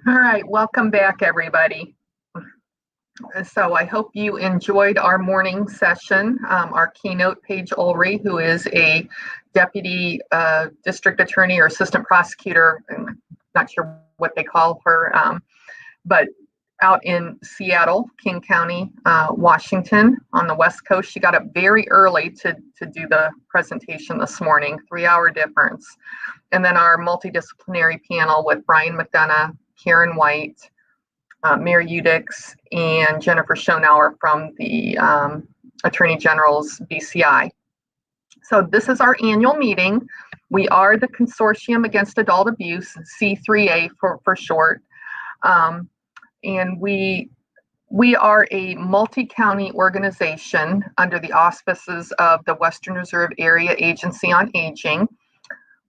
All right, welcome back, everybody. So I hope you enjoyed our morning session. Our keynote, Paige Ulrey, who is a deputy district attorney or assistant prosecutor, I'm not sure what they call her, but out in Seattle, King County, Washington, on the West Coast. She got up very early to do the presentation this morning, 3-hour difference. And then our multidisciplinary panel with Brian McDonough, Karen White, Mary Udix, and Jennifer Schonauer from the Attorney General's BCI. So this is our annual meeting. We are the Consortium Against Adult Abuse, C3A for short. And we are a multi-county organization under the auspices of the Western Reserve Area Agency on Aging.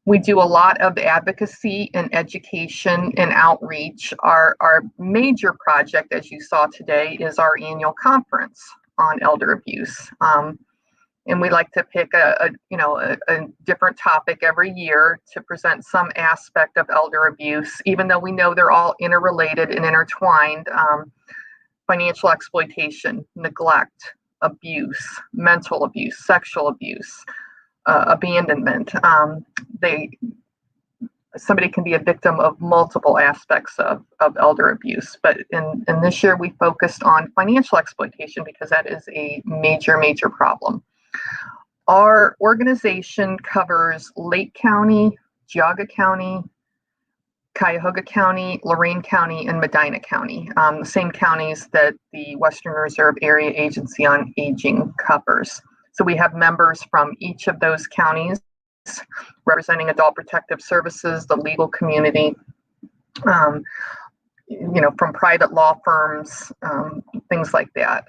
We do a lot of advocacy and education and outreach. Our major project, as you saw today, is our annual conference on elder abuse. And we like to pick a different topic every year to present some aspect of elder abuse, even though we know they're all interrelated and intertwined. Financial exploitation, neglect, abuse, mental abuse, sexual abuse, abandonment. Somebody can be a victim of multiple aspects of elder abuse, but in this year we focused on financial exploitation because that is a major problem. Our organization covers Lake County, Geauga County, Cuyahoga County, Lorain County, and Medina County, the same counties that the Western Reserve Area Agency on Aging covers. So we have members from each of those counties representing adult protective services, the legal community, from private law firms, things like that.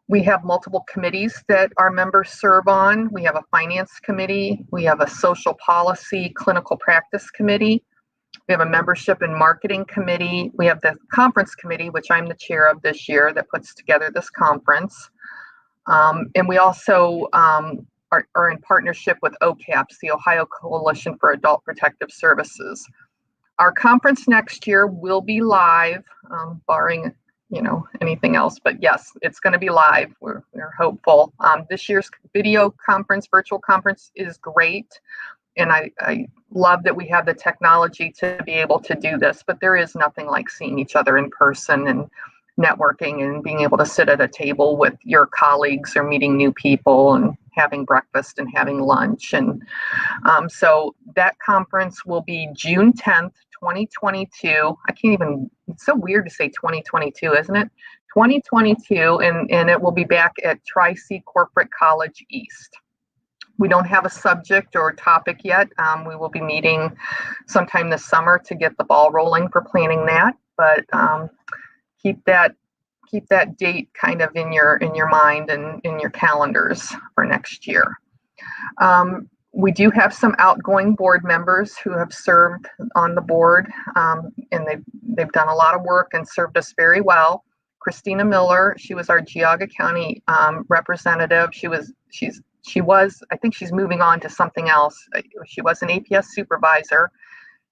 We have multiple committees that our members serve on. We have a finance committee. We have a social policy clinical practice committee. We have a membership and marketing committee. We have the conference committee, which I'm the chair of this year, that puts together this conference. And we also are in partnership with OCAPS, the Ohio Coalition for Adult Protective Services. Our conference next year will be live, barring anything else, but yes, it's going to be live. We're hopeful. This year's video conference, virtual conference, is great, and I love that we have the technology to be able to do this, but there is nothing like seeing each other in person and networking and being able to sit at a table with your colleagues or meeting new people and having breakfast and having lunch. And so that conference will be June 10th, 2022. It's so weird to say 2022, isn't it? 2022, and it will be back at Tri-C Corporate College East. We don't have a subject or topic yet. We will be meeting sometime this summer to get the ball rolling for planning that, but keep that date kind of in your mind and in your calendars for next year. We do have some outgoing board members who have served on the board, and they've done a lot of work and served us very well. Christina Miller, she was our Geauga County representative. I think she's moving on to something else. She was an APS supervisor,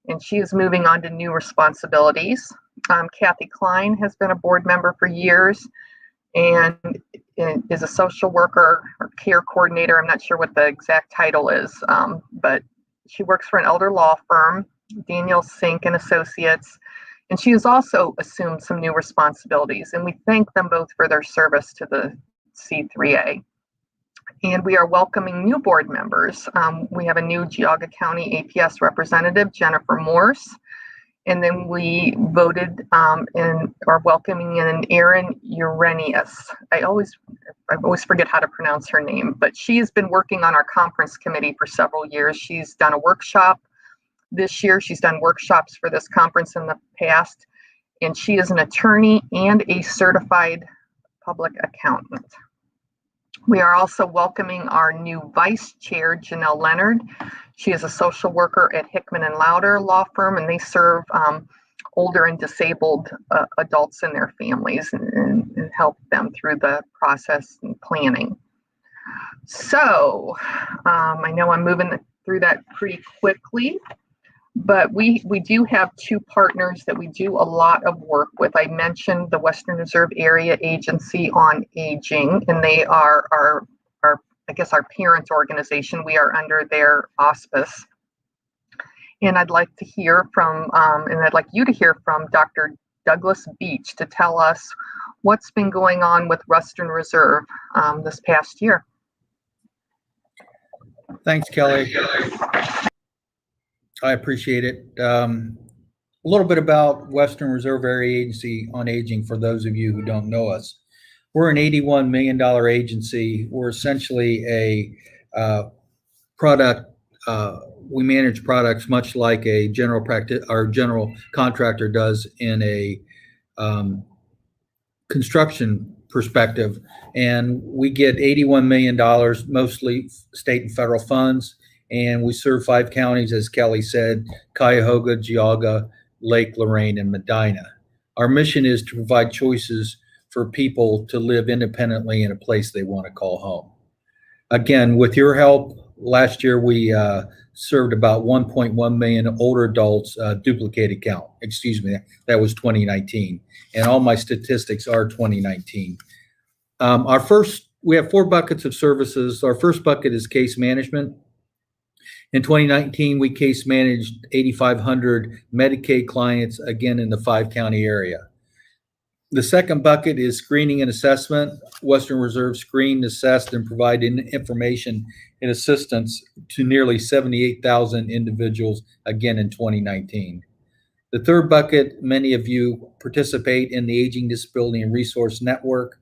and she is moving on to new responsibilities. Kathy Klein has been a board member for years and is a social worker or care coordinator. I'm not sure what the exact title is, but she works for an elder law firm, Daniel Sink and Associates, and she has also assumed some new responsibilities, and we thank them both for their service to the C3A. And we are welcoming new board members. We have a new Geauga County APS representative, Jennifer Morse. And then we voted and are welcoming in Erin Urenius. I always forget how to pronounce her name, but she's been working on our conference committee for several years. She's done a workshop this year. She's done workshops for this conference in the past, and she is an attorney and a certified public accountant. We are also welcoming our new vice chair, Janelle Leonard. She is a social worker at Hickman and Lauder law firm, and they serve older and disabled adults and their families and help them through the process and planning. So I know I'm moving through that pretty quickly. But we do have two partners that we do a lot of work with. I mentioned the Western Reserve Area Agency on Aging, and they are our I guess our parent organization. We are under their auspice. And I'd like to hear from, and I'd like you to hear from Dr. Douglas Beach to tell us what's been going on with Western Reserve this past year. Thanks, Kelly. I appreciate it. A little bit about Western Reserve Area Agency on Aging for those of you who don't know us. We're an $81 million agency. We're essentially a product. We manage products much like a general contractor does in a construction perspective. And we get $81 million, mostly state and federal funds. And we serve 5 counties, as Kelly said: Cuyahoga, Geauga, Lake, Lorraine, and Medina. Our mission is to provide choices for people to live independently in a place they want to call home. Again, with your help, last year we served about 1.1 million older adults, duplicated count. Excuse me, that was 2019. And all my statistics are 2019. We have 4 buckets of services. Our first bucket is case management. In 2019, we case managed 8,500 Medicaid clients, again in the 5-county area. The second bucket is screening and assessment. Western Reserve screened, assessed, and provided information and assistance to nearly 78,000 individuals, again in 2019. The third bucket, many of you participate in the Aging, Disability, and Resource Network.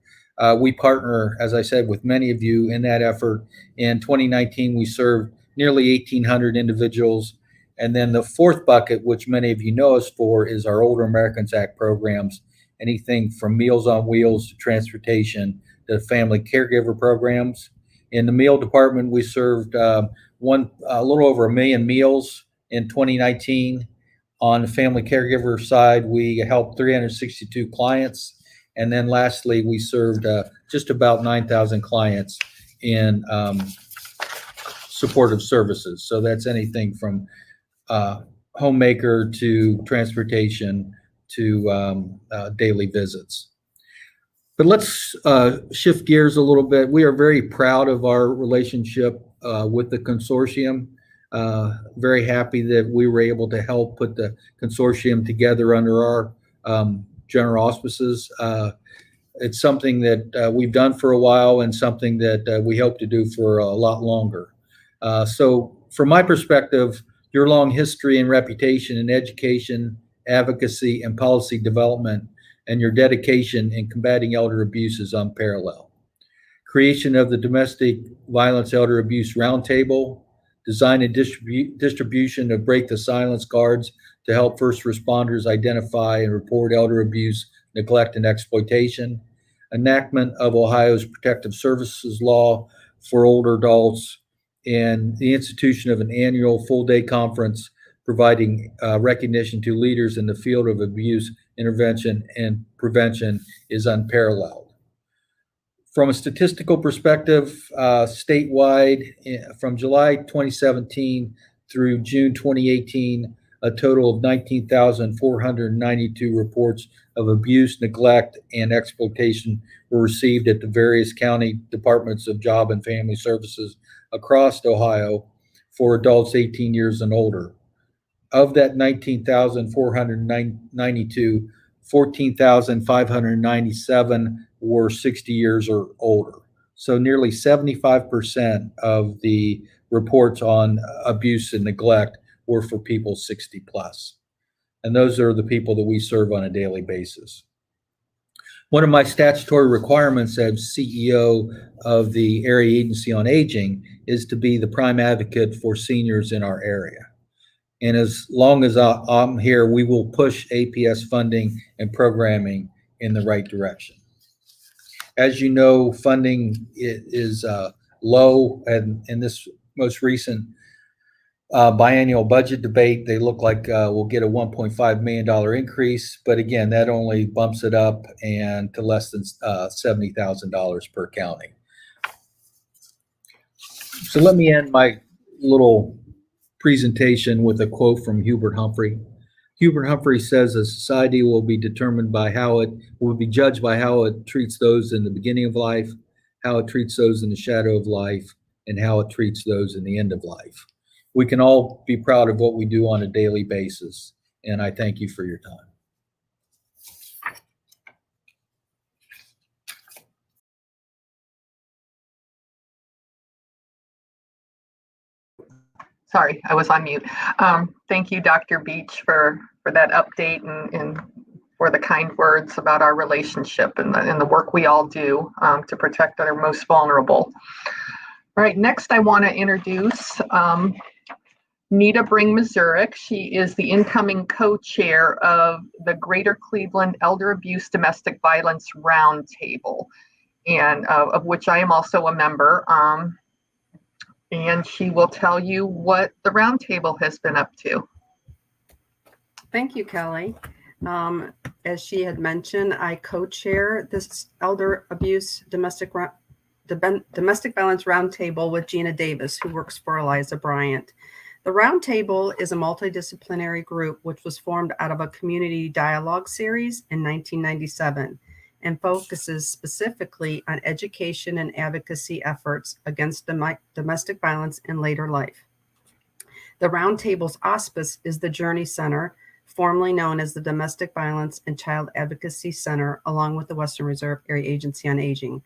We partner, as I said, with many of you in that effort. In 2019, we served nearly 1,800 individuals. And then the fourth bucket, which many of you know us for, is our Older Americans Act programs. Anything from Meals on Wheels to transportation to family caregiver programs. In the meal department, we served a little over 1 million meals in 2019. On the family caregiver side, we helped 362 clients. And then lastly, we served just about 9,000 clients in supportive services. So that's anything from homemaker to transportation to daily visits. But let's shift gears a little bit. We are very proud of our relationship with the consortium. Very happy that we were able to help put the consortium together under our general auspices. It's something that we've done for a while and something that we hope to do for a lot longer. So from my perspective, your long history and reputation in education, advocacy, and policy development, and your dedication in combating elder abuse is unparalleled. Creation of the Domestic Violence Elder Abuse Roundtable, design and distribution of Break the Silence cards to help first responders identify and report elder abuse, neglect, and exploitation, enactment of Ohio's Protective Services Law for older adults, and the institution of an annual full-day conference providing recognition to leaders in the field of abuse intervention and prevention is unparalleled. From a statistical perspective, statewide, from July 2017 through June 2018, a total of 19,492 reports of abuse, neglect, and exploitation were received at the various county departments of Job and Family Services across Ohio for adults 18 years and older. Of that 19,492, 14,597 were 60 years or older. So nearly 75% of the reports on abuse and neglect were for people 60 plus. And those are the people that we serve on a daily basis. One of my statutory requirements as CEO of the Area Agency on Aging is to be the prime advocate for seniors in our area. And as long as I'm here, we will push APS funding and programming in the right direction. As you know, funding is low, and in this most recent biannual budget debate, they look like we'll get a $1.5 million increase. But again, that only bumps it up and to less than $70,000 per county. So let me end my little presentation with a quote from Hubert Humphrey. Hubert Humphrey says a society will be determined by how it will be judged by how it treats those in the beginning of life, how it treats those in the shadow of life, and how it treats those in the end of life. We can all be proud of what we do on a daily basis, and I thank you for your time. Sorry, I was on mute. Thank you, Dr. Beach, for that update and for the kind words about our relationship and the work we all do to protect our most vulnerable. All right, next I want to introduce Nita Bring-Mazurek. She is the incoming co-chair of the Greater Cleveland Elder Abuse Domestic Violence Roundtable, and of which I am also a member. And she will tell you what the roundtable has been up to. Thank you, Kelly. As she had mentioned, I co-chair this Elder Abuse Domestic Violence Roundtable with Gina Davis, who works for Eliza Bryant. The Roundtable is a multidisciplinary group which was formed out of a community dialogue series in 1997 and focuses specifically on education and advocacy efforts against domestic violence in later life. The Roundtable's auspice is the Journey Center, formerly known as the Domestic Violence and Child Advocacy Center, along with the Western Reserve Area Agency on Aging.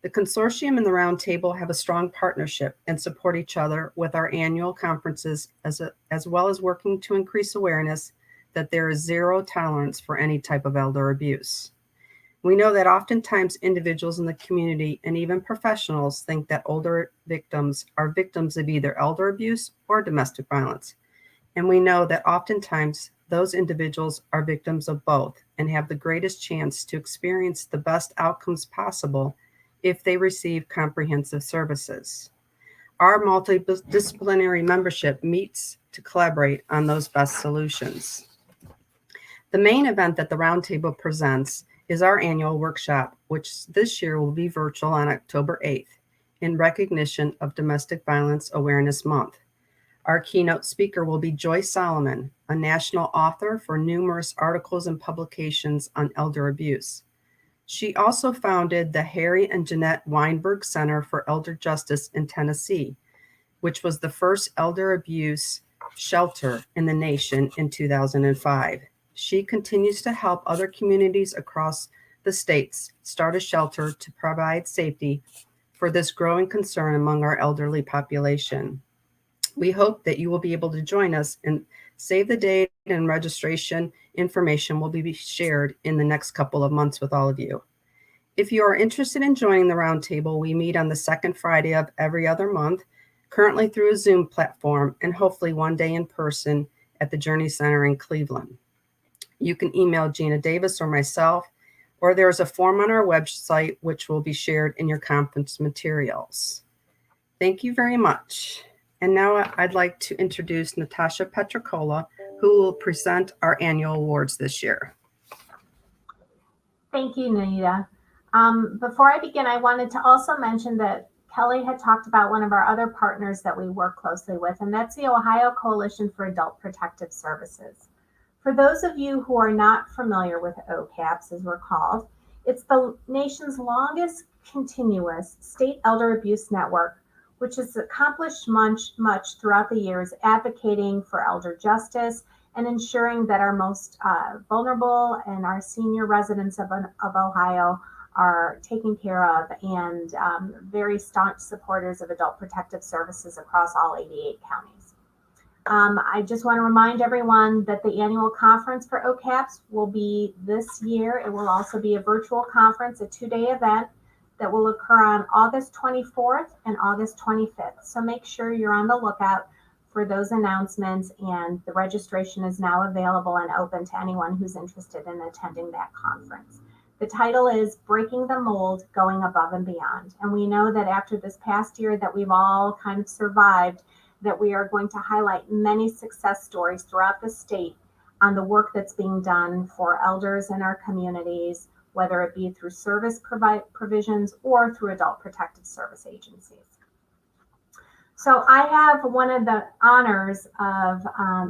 The consortium and the Roundtable have a strong partnership and support each other with our annual conferences, as well as working to increase awareness that there is zero tolerance for any type of elder abuse. We know that oftentimes individuals in the community and even professionals think that older victims are victims of either elder abuse or domestic violence. And we know that oftentimes those individuals are victims of both and have the greatest chance to experience the best outcomes possible if they receive comprehensive services. Our multidisciplinary membership meets to collaborate on those best solutions. The main event that the Roundtable presents is our annual workshop, which this year will be virtual on October 8th in recognition of Domestic Violence Awareness Month. Our keynote speaker will be Joyce Solomon, a national author for numerous articles and publications on elder abuse. She also founded the Harry and Jeanette Weinberg Center for Elder Justice in Tennessee, which was the first elder abuse shelter in the nation in 2005. She continues to help other communities across the states start a shelter to provide safety for this growing concern among our elderly population. We hope that you will be able to join us, and save the date and registration information will be shared in the next couple of months with all of you. If you are interested in joining the Roundtable, we meet on the second Friday of every other month, currently through a Zoom platform, and hopefully one day in person at the Journey Center in Cleveland. You can email Gina Davis or myself, or there's a form on our website which will be shared in your conference materials. Thank you very much. And now I'd like to introduce Natasha Petricola, who will present our annual awards this year. Thank you, Nita. Before I begin, I wanted to also mention that Kelly had talked about one of our other partners that we work closely with, and that's the Ohio Coalition for Adult Protective Services. For those of you who are not familiar with OCAPS, as we're called, it's the nation's longest continuous state elder abuse network, which has accomplished much throughout the years advocating for elder justice and ensuring that our most vulnerable and our senior residents of Ohio are taken care of, and very staunch supporters of adult protective services across all 88 counties. I just want to remind everyone that the annual conference for OCAPS will be this year. It will also be a virtual conference, a 2-day event that will occur on August 24th and August 25th. So make sure you're on the lookout for those announcements, and the registration is now available and open to anyone who's interested in attending that conference. The title is Breaking the Mold, Going Above and Beyond. And we know that after this past year that we've all kind of survived, that we are going to highlight many success stories throughout the state on the work that's being done for elders in our communities, whether it be through service provisions or through adult protective service agencies. So I have one of the honors of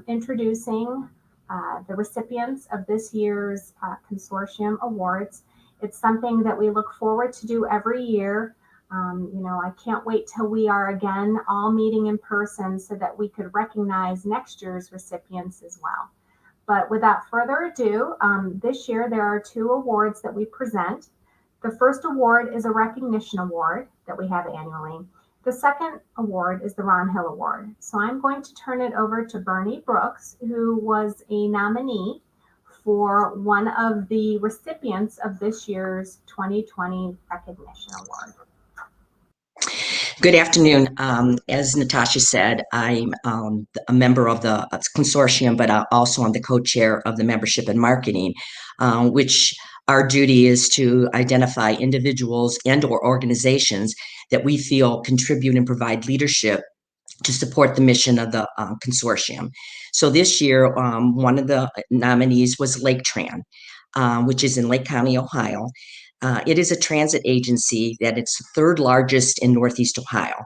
introducing the recipients of this year's consortium awards. It's something that we look forward to do every year. I can't wait till we are again all meeting in person so that we could recognize next year's recipients as well. But without further ado, this year there are 2 awards that we present. The first award is a recognition award that we have annually. The second award is the Ron Hill Award. So I'm going to turn it over to Bernie Brooks, who was a nominee for one of the recipients of this year's 2020 Recognition Award. Good afternoon. As Natasha said, I'm a member of the consortium, but also I'm the co-chair of the membership and marketing, which our duty is to identify individuals and or organizations that we feel contribute and provide leadership to support the mission of the consortium. So this year, one of the nominees was Lake Tran, which is in Lake County, Ohio. It is a transit agency that it's the 3rd largest in Northeast Ohio.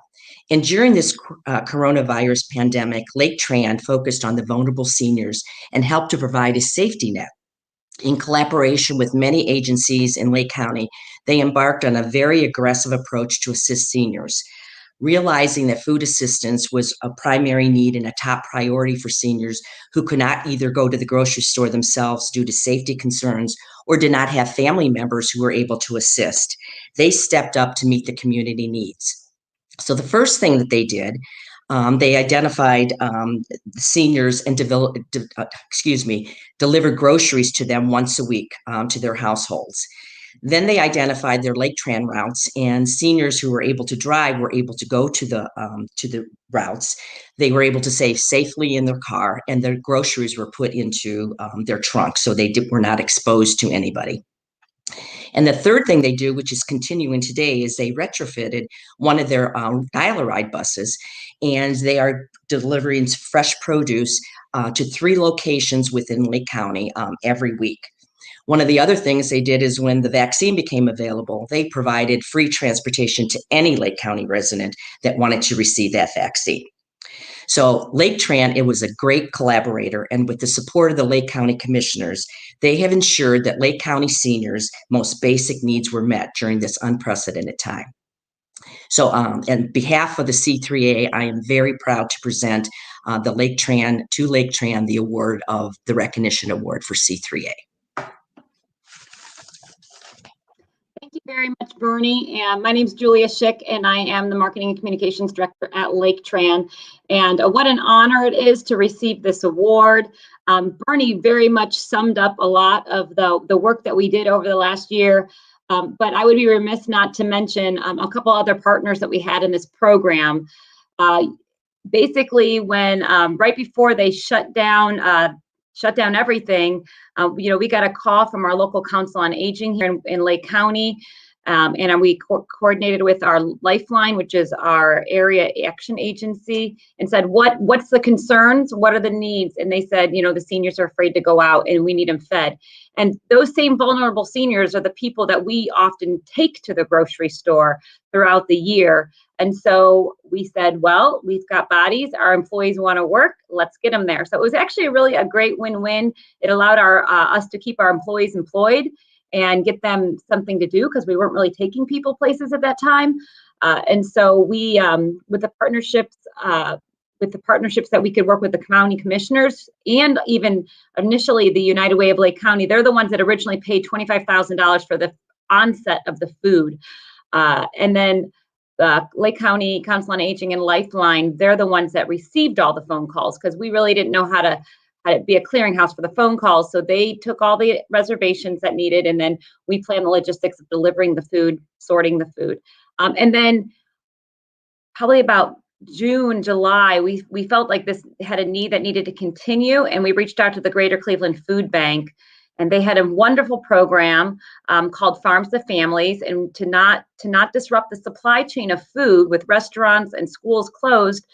And during this coronavirus pandemic, Lake Tran focused on the vulnerable seniors and helped to provide a safety net. In collaboration with many agencies in Lake County, they embarked on a very aggressive approach to assist seniors. Realizing that food assistance was a primary need and a top priority for seniors who could not either go to the grocery store themselves due to safety concerns or did not have family members who were able to assist, they stepped up to meet the community needs. So the first thing that they did, they identified seniors and delivered groceries to them once a week to their households. Then they identified their Lake Tran routes, and seniors who were able to drive were able to go to the routes. They were able to stay safely in their car, and their groceries were put into their trunk, so they were not exposed to anybody. And the third thing they do, which is continuing today, is they retrofitted one of their dial-a-ride buses, and they are delivering fresh produce to 3 locations within Lake County every week. One of the other things they did is when the vaccine became available, they provided free transportation to any Lake County resident that wanted to receive that vaccine. So Lake Tran, it was a great collaborator, and with the support of the Lake County commissioners, they have ensured that Lake County seniors' most basic needs were met during this unprecedented time. So on behalf of the C3A, I am very proud to present to Lake Tran the award of the Recognition Award for C3A. Thank you very much, Bernie. And my name is Julia Schick, and I am the Marketing and Communications Director at Lake Tran. And what an honor it is to receive this award. Bernie very much summed up a lot of the work that we did over the last year. But I would be remiss not to mention a couple other partners that we had in this program. Basically, when right before they shut down everything, we got a call from our local council on aging here in Lake County, and we coordinated with our Lifeline, which is our area action agency, and said, what's the concerns? What are the needs? And they said, the seniors are afraid to go out and we need them fed. And those same vulnerable seniors are the people that we often take to the grocery store throughout the year. And so we said, well, we've got bodies, our employees want to work, let's get them there. So it was actually really a great win-win. It allowed us to keep our employees employed and get them something to do because we weren't really taking people places at that time. And so we, with the partnerships that we could work with the county commissioners and even initially the United Way of Lake County, they're the ones that originally paid $25,000 for the onset of the food. And then Lake County Council on Aging and Lifeline, they're the ones that received all the phone calls because we really didn't know how to be a clearinghouse for the phone calls. So they took all the reservations that needed, and then we planned the logistics of delivering the food, sorting the food. And then probably about June, July, we felt like this had a need that needed to continue, and we reached out to the Greater Cleveland Food Bank, and they had a wonderful program called Farms to Families. And to not disrupt the supply chain of food with restaurants and schools closed,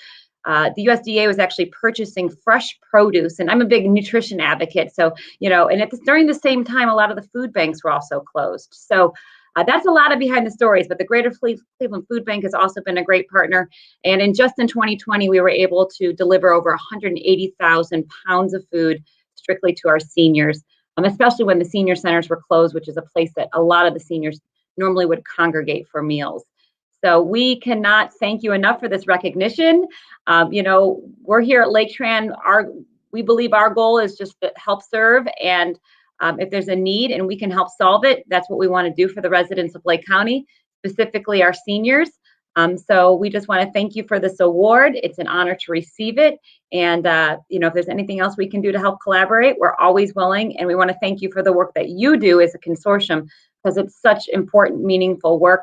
the USDA was actually purchasing fresh produce. And I'm a big nutrition advocate, so and during the same time, a lot of the food banks were also closed. So That's a lot of behind the stories, but the Greater Cleveland Food Bank has also been a great partner. And in 2020, we were able to deliver over 180,000 pounds of food strictly to our seniors, especially when the senior centers were closed, which is a place that a lot of the seniors normally would congregate for meals. So we cannot thank you enough for this recognition. We're here at Lake Tran. We believe our goal is just to help serve, and if there's a need and we can help solve it, that's what we want to do for the residents of Lake County, specifically our seniors. So we just want to thank you for this award. It's an honor to receive it. And, if there's anything else we can do to help collaborate, we're always willing. And we want to thank you for the work that you do as a consortium, because it's such important, meaningful work.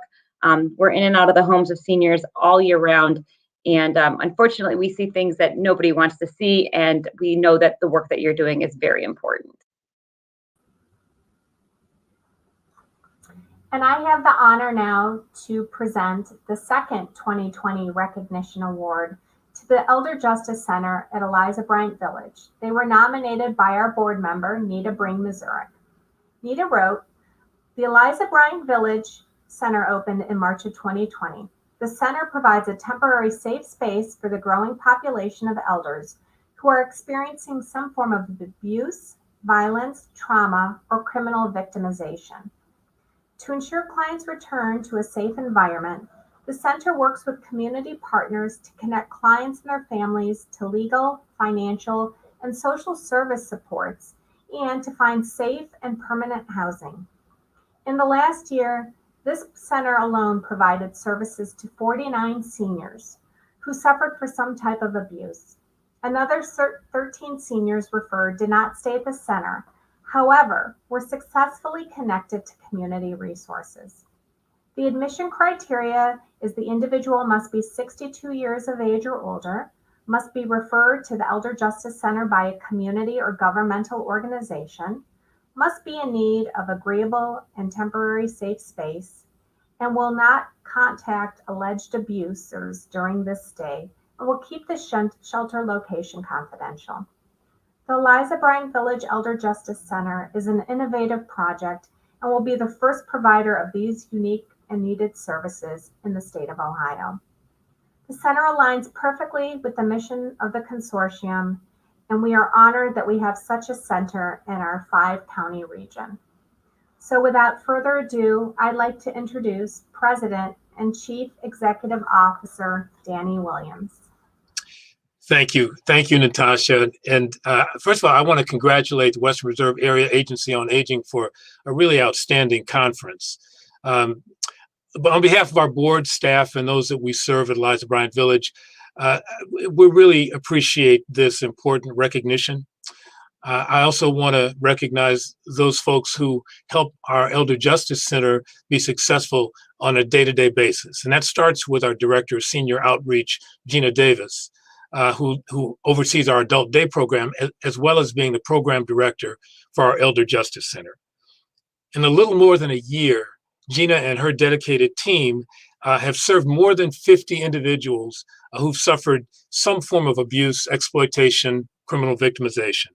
We're in and out of the homes of seniors all year round. And unfortunately, we see things that nobody wants to see. And we know that the work that you're doing is very important. And I have the honor now to present the second 2020 recognition award to the Elder Justice Center at Eliza Bryant Village. They were nominated by our board member, Nita Bring-Mazurek. Nita wrote, "The Eliza Bryant Village Center opened in March of 2020. The center provides a temporary safe space for the growing population of elders who are experiencing some form of abuse, violence, trauma, or criminal victimization. To ensure clients return to a safe environment, the center works with community partners to connect clients and their families to legal, financial, and social service supports, and to find safe and permanent housing. In the last year, this center alone provided services to 49 seniors who suffered for some type of abuse. Another 13 seniors referred did not stay at the center, however, were successfully connected to community resources. The admission criteria is the individual must be 62 years of age or older, must be referred to the Elder Justice Center by a community or governmental organization, must be in need of agreeable and temporary safe space, and will not contact alleged abusers during this stay, and will keep the shelter location confidential. The Eliza Bryant Village Elder Justice Center is an innovative project and will be the first provider of these unique and needed services in the state of Ohio. The center aligns perfectly with the mission of the consortium, and we are honored that we have such a center in our 5-county region. So without further ado, I'd like to introduce President and Chief Executive Officer, Danny Williams. Thank you. Thank you, Natasha. And first of all, I want to congratulate the Western Reserve Area Agency on Aging for a really outstanding conference. But on behalf of our board, staff, and those that we serve at Eliza Bryant Village, we really appreciate this important recognition. I also want to recognize those folks who help our Elder Justice Center be successful on a day-to-day basis. And that starts with our Director of Senior Outreach, Gina Davis, who oversees our Adult Day program, as well as being the program director for our Elder Justice Center. In a little more than a year, Gina and her dedicated team have served more than 50 individuals who've suffered some form of abuse, exploitation, criminal victimization.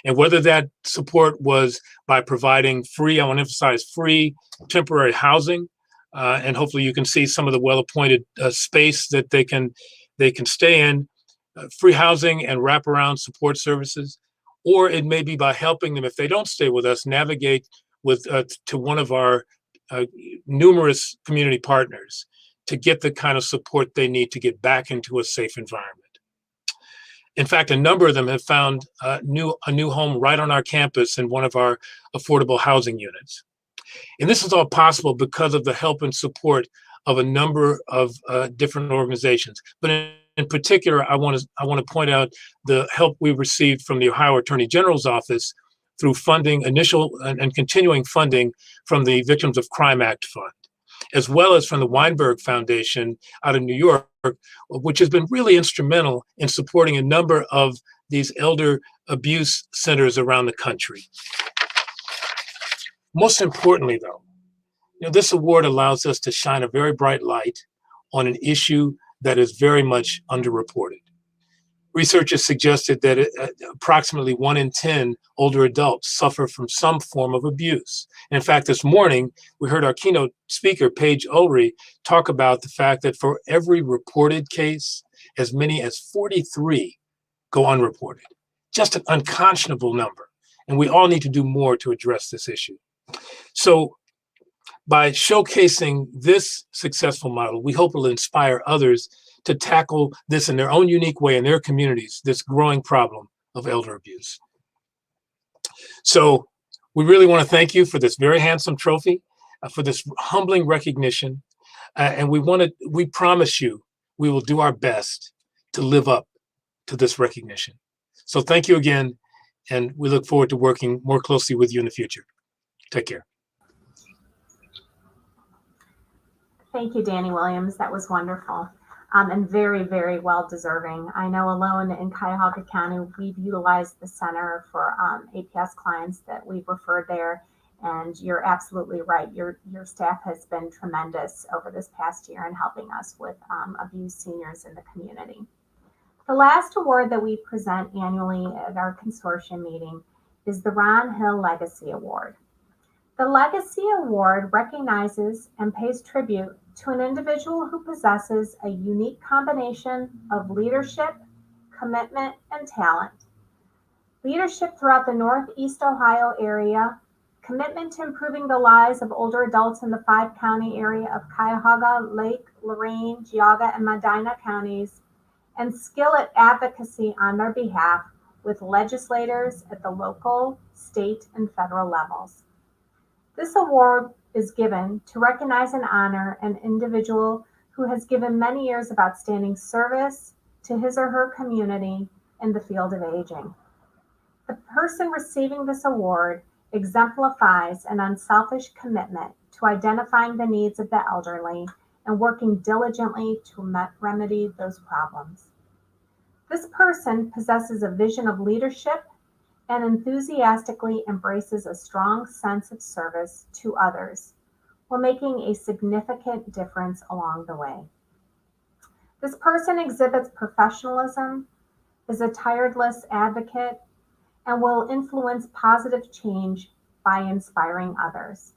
And whether that support was by providing free, I want to emphasize free temporary housing, and hopefully you can see some of the well-appointed space that they can stay in, free housing and wraparound support services, or it may be by helping them, if they don't stay with us, navigate to one of our numerous community partners to get the kind of support they need to get back into a safe environment. In fact, a number of them have found a new home right on our campus in one of our affordable housing units. And this is all possible because of the help and support of a number of different organizations. But in particular, I want to point out the help we received from the Ohio Attorney General's office through funding, initial and continuing funding from the Victims of Crime Act Fund, as well as from the Weinberg Foundation out of New York, which has been really instrumental in supporting a number of these elder abuse centers around the country. Most importantly, though, this award allows us to shine a very bright light on an issue that is very much underreported. Research has suggested that approximately 1 in 10 older adults suffer from some form of abuse. And in fact, this morning, we heard our keynote speaker, Paige Ulrey, talk about the fact that for every reported case, as many as 43 go unreported. Just an unconscionable number. And we all need to do more to address this issue. So by showcasing this successful model, we hope it will inspire others to tackle this in their own unique way in their communities, this growing problem of elder abuse. So we really want to thank you for this very handsome trophy, for this humbling recognition. And we promise you, we will do our best to live up to this recognition. So thank you again, and we look forward to working more closely with you in the future. Take care. Thank you, Danny Williams. That was wonderful. And very, very well deserving. I know alone in Cuyahoga County, we've utilized the center for APS clients that we've referred there. And you're absolutely right. Your staff has been tremendous over this past year in helping us with abused seniors in the community. The last award that we present annually at our consortium meeting is the Ron Hill Legacy Award. The Legacy Award recognizes and pays tribute to an individual who possesses a unique combination of leadership, commitment, and talent. Leadership throughout the Northeast Ohio area, commitment to improving the lives of older adults in the 5-county area of Cuyahoga, Lake, Lorain, Geauga, and Medina counties, and skill at advocacy on their behalf with legislators at the local, state, and federal levels. This award is given to recognize and honor an individual who has given many years of outstanding service to his or her community in the field of aging. The person receiving this award exemplifies an unselfish commitment to identifying the needs of the elderly and working diligently to remedy those problems. This person possesses a vision of leadership and enthusiastically embraces a strong sense of service to others while making a significant difference along the way. This person exhibits professionalism, is a tireless advocate, and will influence positive change by inspiring others.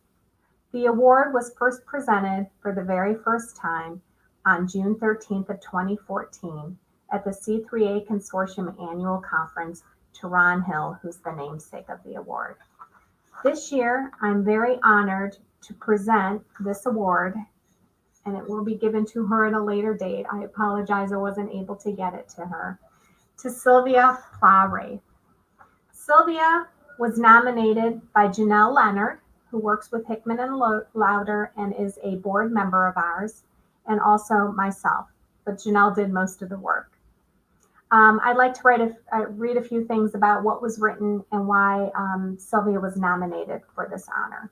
The award was first presented for the very first time on June 13th of 2014 at the C3A Consortium Annual Conference to Ron Hill, who's the namesake of the award. This year, I'm very honored to present this award, and it will be given to her at a later date. I apologize I wasn't able to get it to her. To Sylvia Plowray. Sylvia was nominated by Janelle Leonard, who works with Hickman and Louder and is a board member of ours, and also myself, but Janelle did most of the work. I'd like to read a few things about what was written and why Sylvia was nominated for this honor.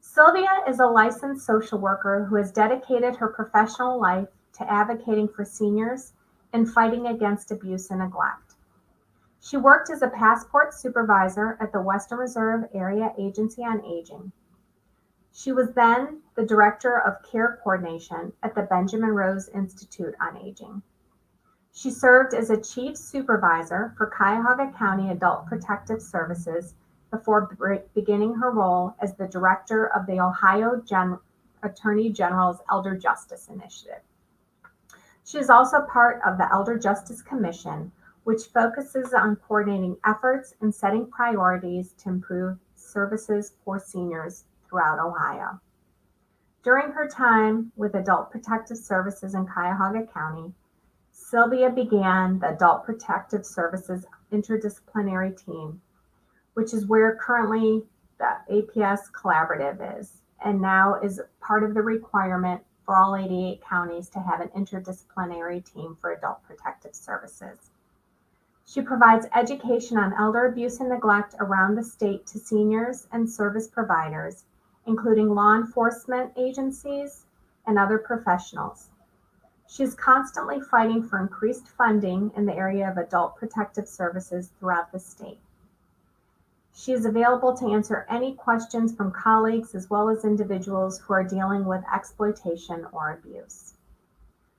Sylvia is a licensed social worker who has dedicated her professional life to advocating for seniors and fighting against abuse and neglect. She worked as a passport supervisor at the Western Reserve Area Agency on Aging. She was then the director of care coordination at the Benjamin Rose Institute on Aging. She served as a chief supervisor for Cuyahoga County Adult Protective Services before beginning her role as the director of the Ohio Attorney General's Elder Justice Initiative. She is also part of the Elder Justice Commission, which focuses on coordinating efforts and setting priorities to improve services for seniors throughout Ohio. During her time with Adult Protective Services in Cuyahoga County, Sylvia began the Adult Protective Services Interdisciplinary Team, which is where currently the APS Collaborative is, and now is part of the requirement for all 88 counties to have an interdisciplinary team for adult protective services. She provides education on elder abuse and neglect around the state to seniors and service providers, including law enforcement agencies and other professionals. She is constantly fighting for increased funding in the area of adult protective services throughout the state. She is available to answer any questions from colleagues as well as individuals who are dealing with exploitation or abuse.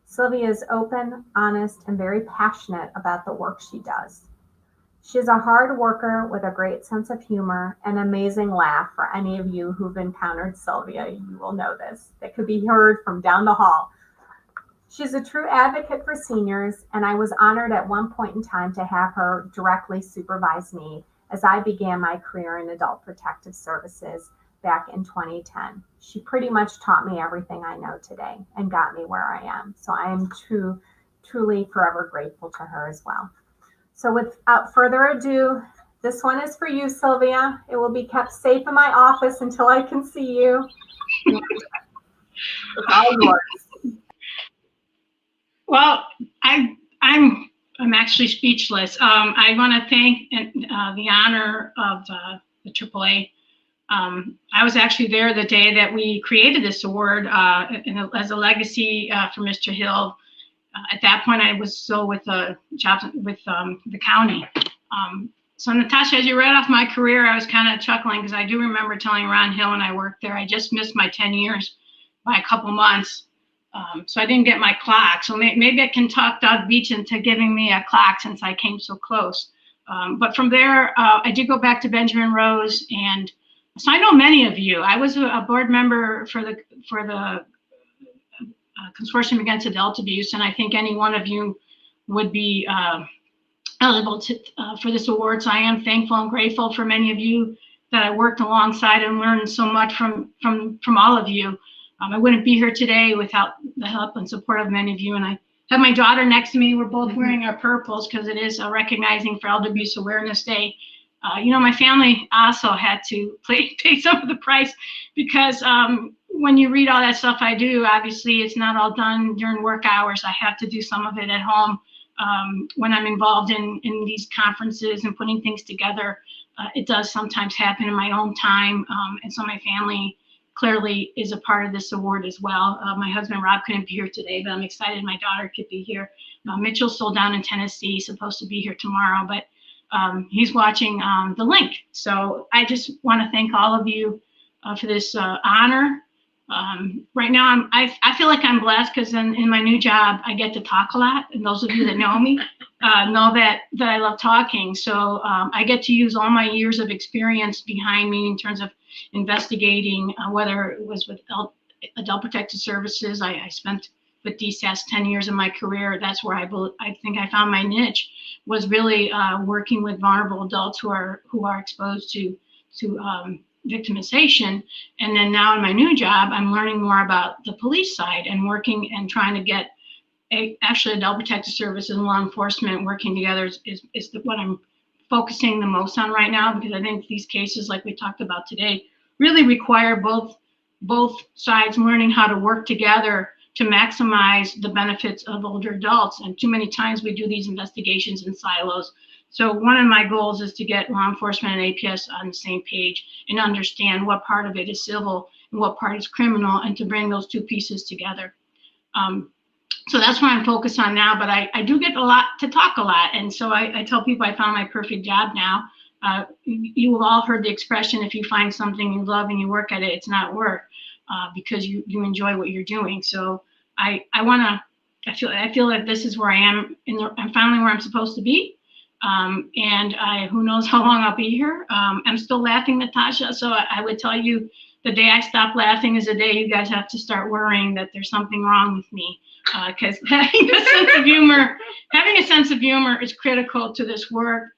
Sylvia is open, honest, and very passionate about the work she does. She is a hard worker with a great sense of humor and amazing laugh. For any of you who've encountered Sylvia, you will know this. That could be heard from down the hall. She's a true advocate for seniors, and I was honored at one point in time to have her directly supervise me as I began my career in adult protective services back in 2010. She pretty much taught me everything I know today and got me where I am. So I am truly forever grateful to her as well. So without further ado, this one is for you, Sylvia. It will be kept safe in my office until I can see you. It's all yours. Well, I'm actually speechless. I want to thank the honor of the C3A. I was actually there the day that we created this award as a legacy for Mr. Hill. At that point, I was still with jobs with the county. So Natasha, as you read off my career, I was kind of chuckling because I do remember telling Ron Hill when I worked there, I just missed my 10 years by a couple months. So I didn't get my clock. So maybe I can talk Doug Beach into giving me a clock since I came so close. But from there, I did go back to Benjamin Rose, and so I know many of you. I was a board member for the Consortium Against Adult Abuse, and I think any one of you would be eligible for this award. So I am thankful and grateful for many of you that I worked alongside and learned so much from all of you. I wouldn't be here today without the help and support of many of you. And I have my daughter next to me. We're both wearing our purples because it is Recognizing for Elder Abuse Awareness Day. My family also had to pay some of the price because when you read all that stuff I do, obviously it's not all done during work hours. I have to do some of it at home when I'm involved in these conferences and putting things together. It does sometimes happen in my own time. And so my family clearly is a part of this award as well. My husband, Rob, couldn't be here today, but I'm excited my daughter could be here. Mitchell's still down in Tennessee, supposed to be here tomorrow, but he's watching the link. So I just want to thank all of you for this honor. Right now, I feel like I'm blessed because in my new job, I get to talk a lot. And those of you that know me know that I love talking. So I get to use all my years of experience behind me in terms of investigating, whether it was with adult protective services. I spent with DSAS 10 years of my career. That's where I think I found my niche, was really working with vulnerable adults who are exposed to victimization. And then now in my new job, I'm learning more about the police side and working and trying to get actually adult protective services and law enforcement working together is what I'm focusing the most on right now, because I think these cases, like we talked about today, really require both sides learning how to work together to maximize the benefits of older adults. And too many times we do these investigations in silos. So one of my goals is to get law enforcement and APS on the same page and understand what part of it is civil and what part is criminal, and to bring those two pieces together. So that's what I'm focused on now, but I do get to talk a lot. And so I tell people I found my perfect job now. You have all heard the expression, if you find something you love and you work at it, it's not work, because you enjoy what you're doing. So I feel like this is where I am, I'm finally where I'm supposed to be. And who knows how long I'll be here. I'm still laughing, Natasha. So I would tell you, the day I stop laughing is the day you guys have to start worrying that there's something wrong with me. Because having a sense of humor is critical to this work.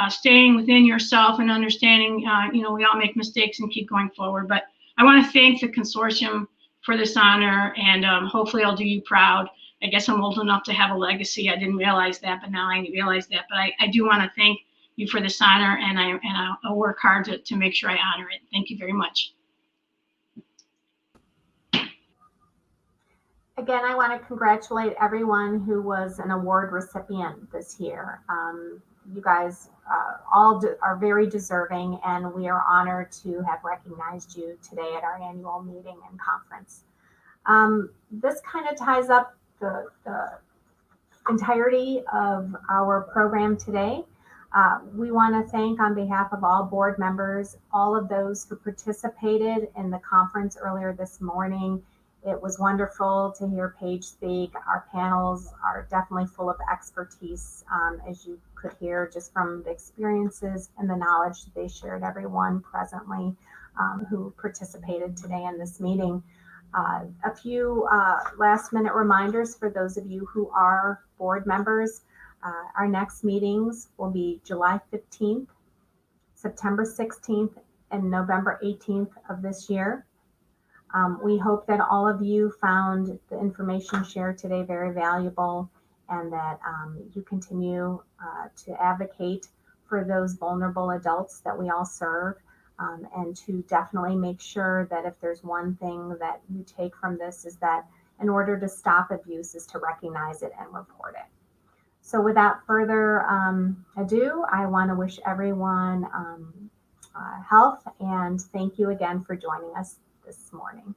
Staying within yourself and understanding, we all make mistakes and keep going forward. But I want to thank the consortium for this honor, and hopefully I'll do you proud. I guess I'm old enough to have a legacy. I didn't realize that, but now I realize that. But I do want to thank you for this honor, and I'll work hard to make sure I honor it. Thank you very much. Again, I want to congratulate everyone who was an award recipient this year. You guys all are very deserving, and we are honored to have recognized you today at our annual meeting and conference. This kind of ties up the entirety of our program today. We want to thank, on behalf of all board members, all of those who participated in the conference earlier this morning It was wonderful to hear Paige speak. Our panels are definitely full of expertise, as you could hear just from the experiences and the knowledge that they shared, everyone presently who participated today in this meeting. A few last minute reminders for those of you who are board members. Our next meetings will be July 15th, September 16th, and November 18th of this year. We hope that all of you found the information shared today very valuable, and that you continue to advocate for those vulnerable adults that we all serve, and to definitely make sure that if there's one thing that you take from this is that in order to stop abuse is to recognize it and report it. So without further ado, I want to wish everyone health, and thank you again for joining us this morning.